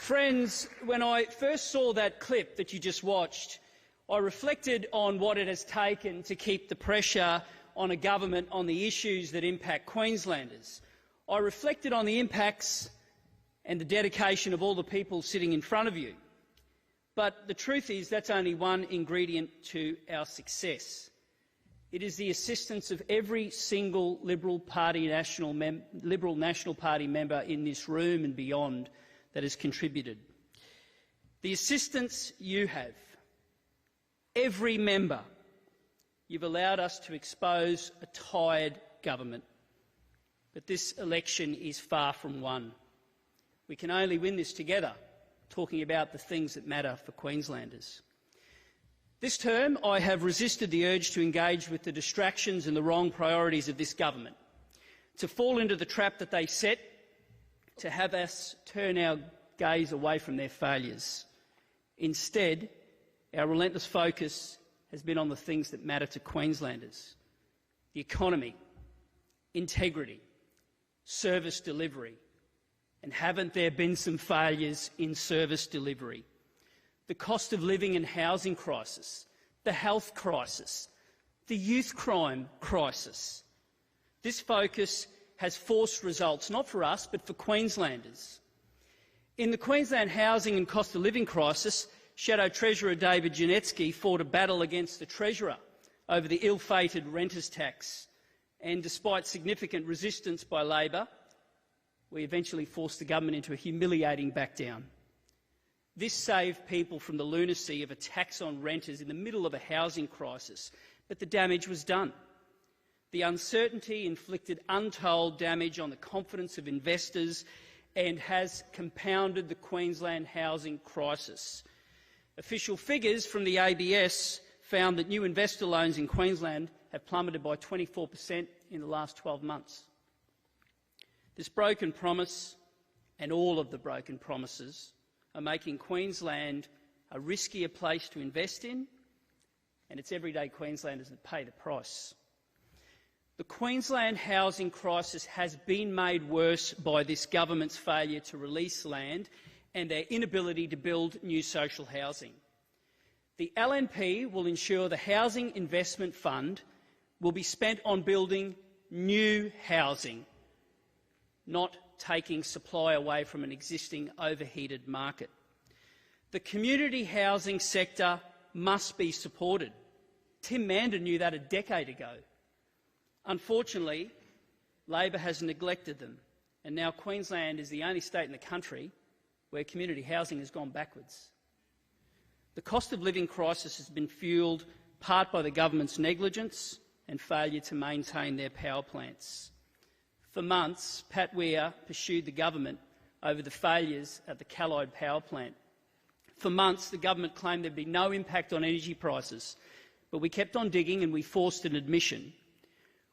Friends, when I first saw that clip that you just watched, I reflected on what it has taken to keep the pressure on a government on the issues that impact Queenslanders. I reflected on the impacts and the dedication of all the people sitting in front of you. But the truth is that's only one ingredient to our success. It is the assistance of every single Liberal National Party member in this room and beyond that has contributed. The assistance you have, every member, you've allowed us to expose a tired government. But this election is far from won. We can only win this together, talking about the things that matter for Queenslanders. This term, I have resisted the urge to engage with the distractions and the wrong priorities of this government, to fall into the trap that they set, to have us turn our gaze away from their failures. Instead, our relentless focus has been on the things that matter to Queenslanders: the economy, integrity, service delivery. And haven't there been some failures in service delivery? The cost of living and housing crisis, the health crisis, the youth crime crisis. This focus has forced results, not for us, but for Queenslanders. In the Queensland housing and cost of living crisis, Shadow Treasurer David Janetsky fought a battle against the Treasurer over the ill-fated renters tax, and despite significant resistance by Labor, we eventually forced the government into a humiliating back-down. This saved people from the lunacy of a tax on renters in the middle of a housing crisis, but the damage was done. The uncertainty inflicted untold damage on the confidence of investors and has compounded the Queensland housing crisis. Official figures from the ABS found that new investor loans in Queensland have plummeted by 24% in the last 12 months. This broken promise, and all of the broken promises, are making Queensland a riskier place to invest in, and it's everyday Queenslanders that pay the price. The Queensland housing crisis has been made worse by this government's failure to release land and their inability to build new social housing. The LNP will ensure the Housing Investment Fund will be spent on building new housing, not taking supply away from an existing overheated market. The community housing sector must be supported. Tim Mander knew that a decade ago. Unfortunately, Labor has neglected them, and now Queensland is the only state in the country where community housing has gone backwards. The cost of living crisis has been fuelled part by the government's negligence and failure to maintain their power plants. For months, Pat Weir pursued the government over the failures at the Callide power plant. For months, the government claimed there'd be no impact on energy prices, but we kept on digging and we forced an admission.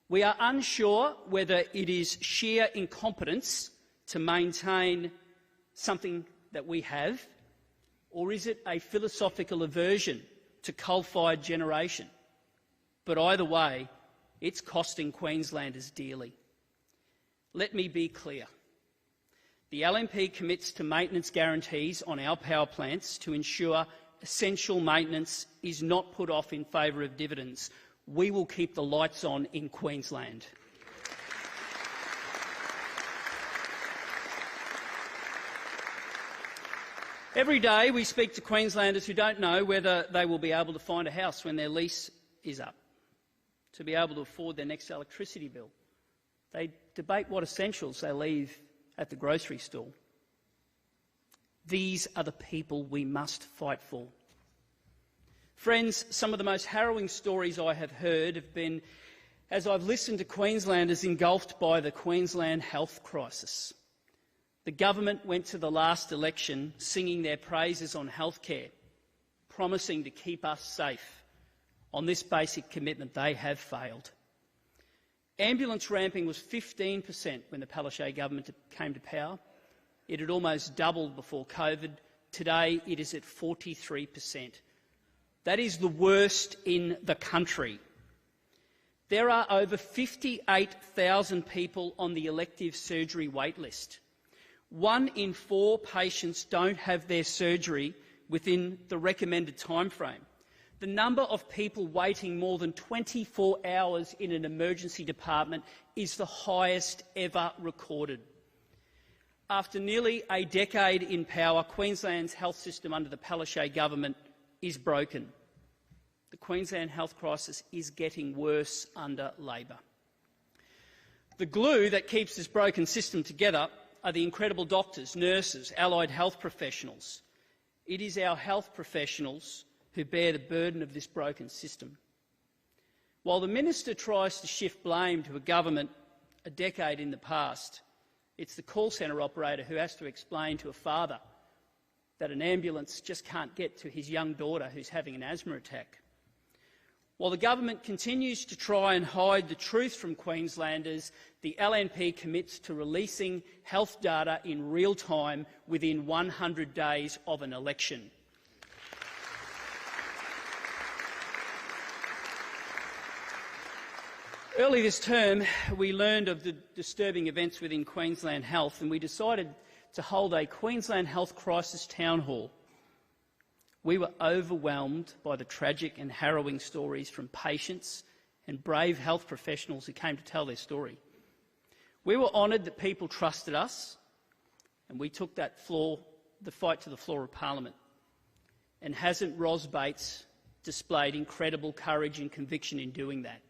We are unsure whether it is sheer incompetence to maintain something that we have, or is it a philosophical aversion to coal-fired generation? But either way, it's costing Queenslanders dearly. Let me be clear. The LNP commits to maintenance guarantees on our power plants to ensure essential maintenance is not put off in favour of dividends. We will keep the lights on in Queensland. Every day we speak to Queenslanders who don't know whether they will be able to find a house when their lease is up, to be able to afford their next electricity bill. They debate what essentials they leave at the grocery store. These are the people we must fight for. Friends, some of the most harrowing stories I have heard have been as I've listened to Queenslanders engulfed by the Queensland health crisis. The government went to the last election singing their praises on healthcare, promising to keep us safe. On this basic commitment, they have failed. Ambulance ramping was 15% when the Palaszczuk government came to power. It had almost doubled before COVID. Today it is at 43%. That is the worst in the country. There are over 58,000 people on the elective surgery wait list. 1 in 4 patients don't have their surgery within the recommended timeframe. The number of people waiting more than 24 hours in an emergency department is the highest ever recorded. After nearly a decade in power, Queensland's health system under the Palaszczuk government is broken. The Queensland health crisis is getting worse under Labor. The glue that keeps this broken system together are the incredible doctors, nurses, allied health professionals. It is our health professionals who bear the burden of this broken system. While the minister tries to shift blame to a government a decade in the past, it's the call centre operator who has to explain to a father that an ambulance just can't get to his young daughter who's having an asthma attack. While the government continues to try and hide the truth from Queenslanders, the LNP commits to releasing health data in real time within 100 days of an election. Early this term, we learned of the disturbing events within Queensland Health, and we decided to hold a Queensland Health Crisis Town Hall. We were overwhelmed by the tragic and harrowing stories from patients and brave health professionals who came to tell their story. We were honoured that people trusted us, and we took the fight to the floor of Parliament. And hasn't Ros Bates displayed incredible courage and conviction in doing that?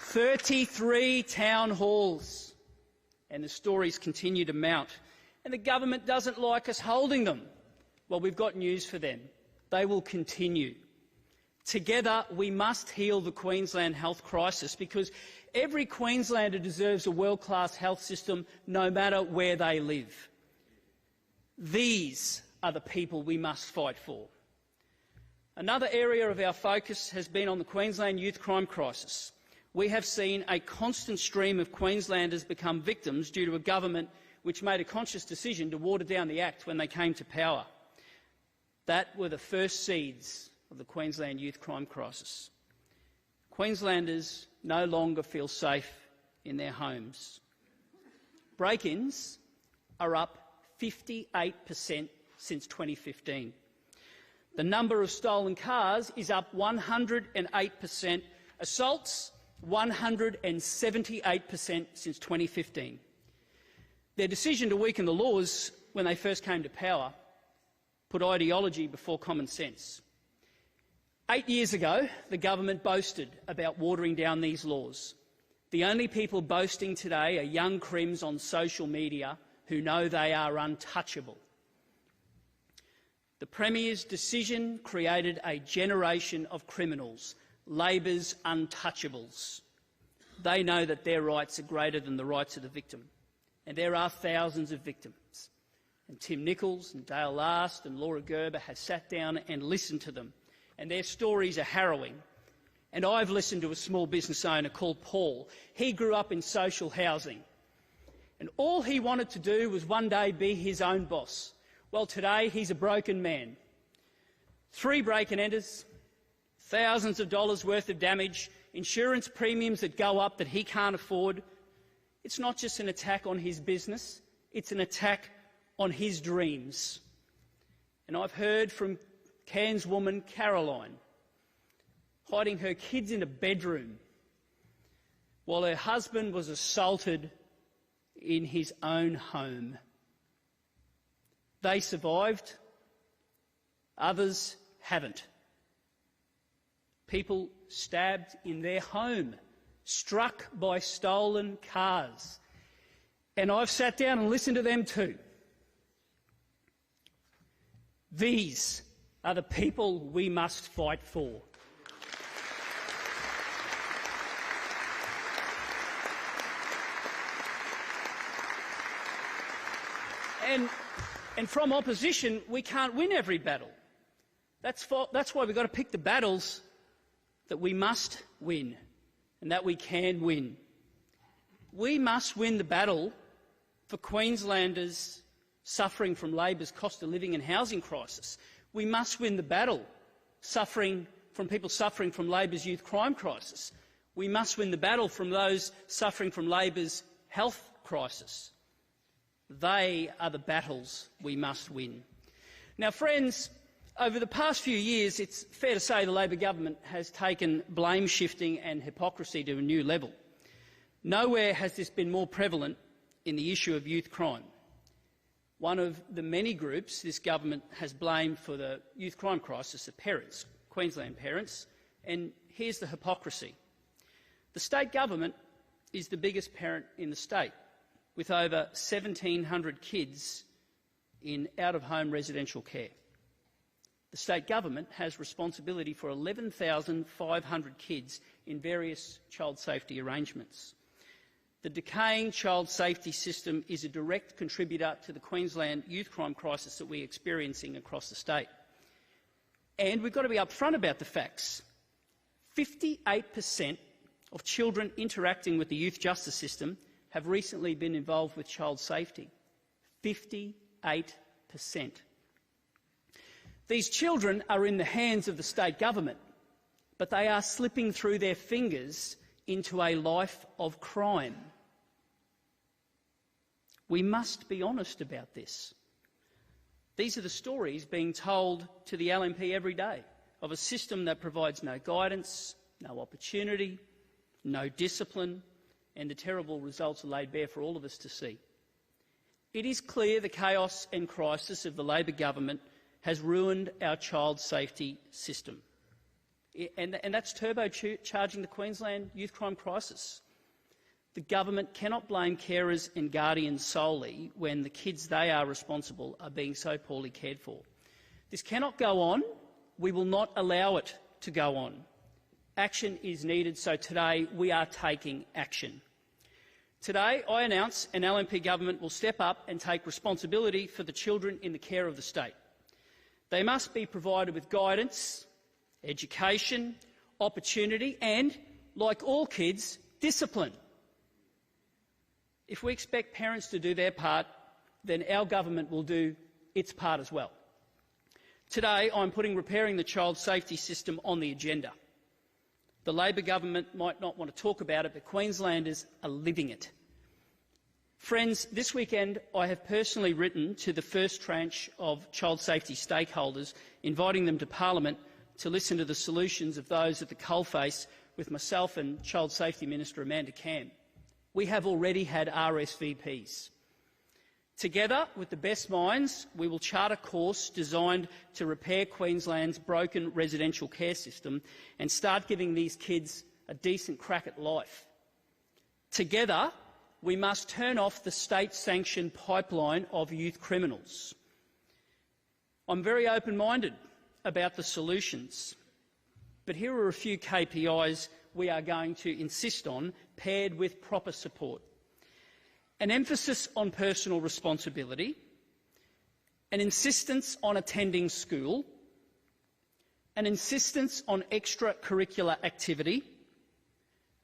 "33 town halls, and the stories continue to mount. And the government doesn't like us holding them. Well, we've got news for them. They will continue. Together, we must heal the Queensland health crisis, because every Queenslander deserves a world-class health system no matter where they live. These are the people we must fight for. Another area of our focus has been on the Queensland youth crime crisis. We have seen a constant stream of Queenslanders become victims due to a government which made a conscious decision to water down the Act when they came to power. That were the first seeds of the Queensland youth crime crisis. Queenslanders no longer feel safe in their homes. Break-ins are up 58% since 2015. The number of stolen cars is up 108%. Assaults, 178% since 2015. Their decision to weaken the laws when they first came to power put ideology before common sense. 8 years ago, the government boasted about watering down these laws. The only people boasting today are young crims on social media who know they are untouchable. The Premier's decision created a generation of criminals, Labor's untouchables. They know that their rights are greater than the rights of the victim. And there are thousands of victims. And Tim Nichols and Dale Last and Laura Gerber have sat down and listened to them. And their stories are harrowing. And I've listened to a small business owner called Paul. He grew up in social housing. And all he wanted to do was one day be his own boss. Well, today he's a broken man. 3 break-and-enters, thousands of dollars worth of damage, insurance premiums that go up that he can't afford. It's not just an attack on his business, it's an attack on his dreams. And I've heard from Cairns woman Caroline, hiding her kids in a bedroom while her husband was assaulted in his own home. They survived, others haven't. People stabbed in their home, struck by stolen cars. And I've sat down and listened to them too. These are the people we must fight for. And from opposition, we can't win every battle. That's why we've got to pick the battles that we must win and that we can win. We must win the battle for Queenslanders suffering from Labor's cost of living and housing crisis. We must win the battle from people suffering from Labor's youth crime crisis. We must win the battle from those suffering from Labor's health crisis. They are the battles we must win. Now, friends, over the past few years, it's fair to say the Labor government has taken blame shifting and hypocrisy to a new level. Nowhere has this been more prevalent in the issue of youth crime. One of the many groups this government has blamed for the youth crime crisis are parents, Queensland parents, and here's the hypocrisy. The state government is the biggest parent in the state, with over 1,700 kids in out-of-home residential care. The state government has responsibility for 11,500 kids in various child safety arrangements. The decaying child safety system is a direct contributor to the Queensland youth crime crisis that we're experiencing across the state. And we've got to be upfront about the facts. 58% of children interacting with the youth justice system have recently been involved with child safety. 58%. These children are in the hands of the state government, but they are slipping through their fingers into a life of crime. We must be honest about this. These are the stories being told to the LNP every day of a system that provides no guidance, no opportunity, no discipline, and the terrible results are laid bare for all of us to see. It is clear the chaos and crisis of the Labor government has ruined our child safety system. And that's turbocharging the Queensland youth crime crisis. The government cannot blame carers and guardians solely when the kids they are responsible are being so poorly cared for. This cannot go on. We will not allow it to go on. Action is needed, so today we are taking action. Today I announce an LNP government will step up and take responsibility for the children in the care of the state. They must be provided with guidance, education, opportunity and, like all kids, discipline. If we expect parents to do their part, then our government will do its part as well. Today I'm putting repairing the child safety system on the agenda. The Labor government might not want to talk about it, but Queenslanders are living it. Friends, this weekend I have personally written to the first tranche of child safety stakeholders, inviting them to Parliament to listen to the solutions of those at the coalface with myself and Child Safety Minister Amanda Cam. We have already had RSVPs. Together with the best minds, we will chart a course designed to repair Queensland's broken residential care system and start giving these kids a decent crack at life. Together, we must turn off the state-sanctioned pipeline of youth criminals. I'm very open-minded about the solutions, but here are a few KPIs we are going to insist on, paired with proper support. An emphasis on personal responsibility, an insistence on attending school, an insistence on extracurricular activity,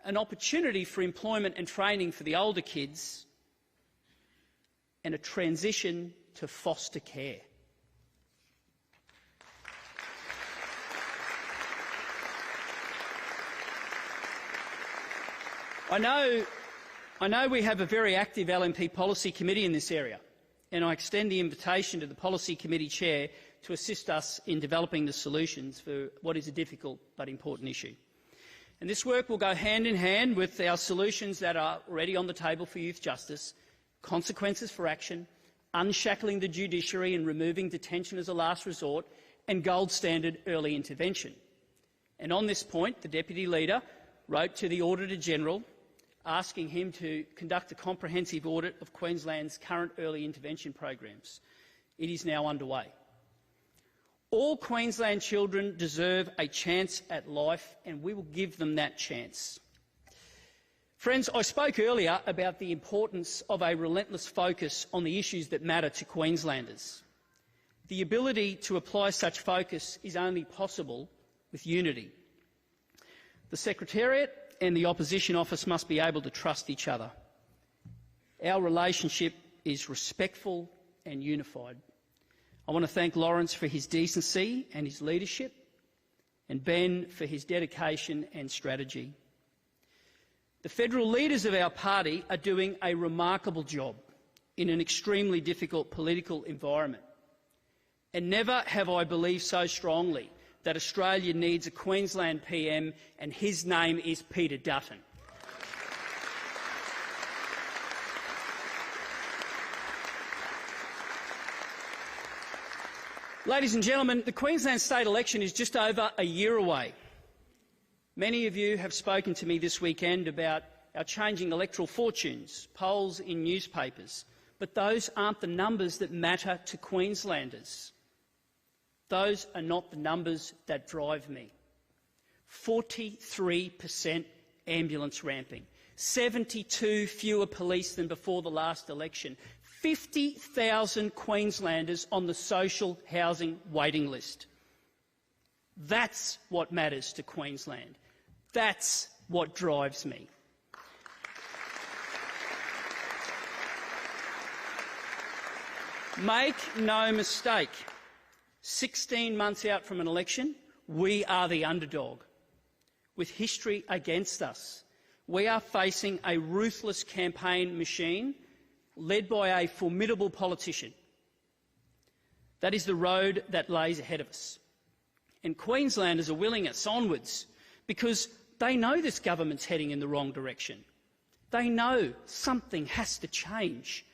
an opportunity for employment and training for the older kids, and a transition to foster care. I know we have a very active LNP policy committee in this area, and I extend the invitation to the policy committee chair to assist us in developing the solutions for what is a difficult but important issue. And this work will go hand in hand with our solutions that are already on the table for youth justice, consequences for action, unshackling the judiciary and removing detention as a last resort, and gold standard early intervention. And on this point, the Deputy Leader wrote to the Auditor-General asking him to conduct a comprehensive audit of Queensland's current early intervention programs. It is now underway. All Queensland children deserve a chance at life, and we will give them that chance. Friends, I spoke earlier about the importance of a relentless focus on the issues that matter to Queenslanders. The ability to apply such focus is only possible with unity. The Secretariat and the Opposition Office must be able to trust each other. Our relationship is respectful and unified. I want to thank Lawrence for his decency and his leadership, and Ben for his dedication and strategy. The federal leaders of our party are doing a remarkable job in an extremely difficult political environment. And never have I believed so strongly that Australia needs a Queensland PM, and his name is Peter Dutton. Ladies and gentlemen, the Queensland state election is just over a year away. Many of you have spoken to me this weekend about our changing electoral fortunes, polls in newspapers, but those aren't the numbers that matter to Queenslanders. Those are not the numbers that drive me. 43% ambulance ramping, 72 fewer police than before the last election, 50,000 Queenslanders on the social housing waiting list. That's what matters to Queensland. That's what drives me. Make no mistake, 16 months out from an election, we are the underdog. With history against us, we are facing a ruthless campaign machine led by a formidable politician. That is the road that lays ahead of us. And Queenslanders are willing us onwards because they know this government's heading in the wrong direction. They know something has to change.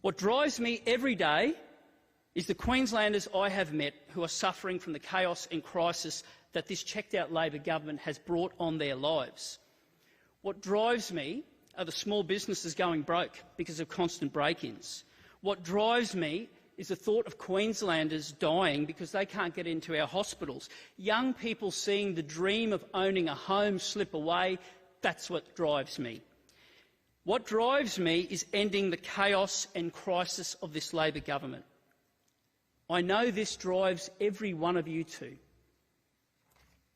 What drives me every day is the Queenslanders I have met who are suffering from the chaos and crisis that this checked-out Labor government has brought on their lives. What drives me are the small businesses going broke because of constant break-ins. What drives me is the thought of Queenslanders dying because they can't get into our hospitals. Young people seeing the dream of owning a home slip away, that's what drives me. What drives me is ending the chaos and crisis of this Labor government. I know this drives every one of you too.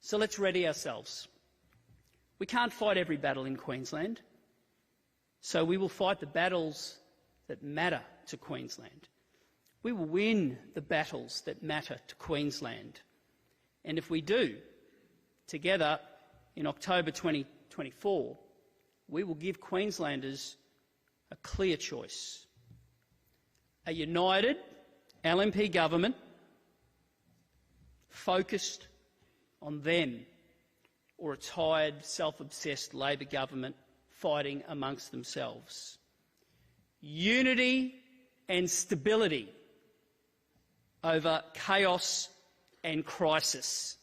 So let's ready ourselves. We can't fight every battle in Queensland, so we will fight the battles that matter to Queensland. We will win the battles that matter to Queensland. And if we do, together in October 2024, we will give Queenslanders a clear choice. A united LNP government focused on them, or a tired, self-obsessed Labor government fighting amongst themselves. Unity and stability over chaos and crisis.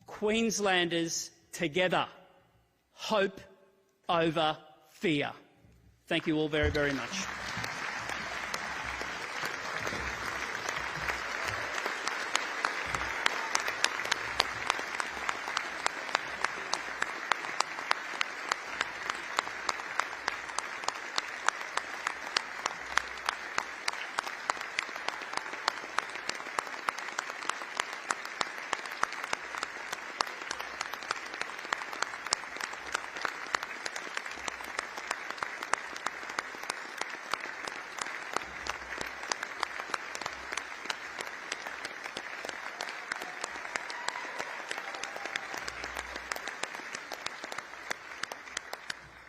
Queenslanders together. Hope over fear. Thank you all very, very much.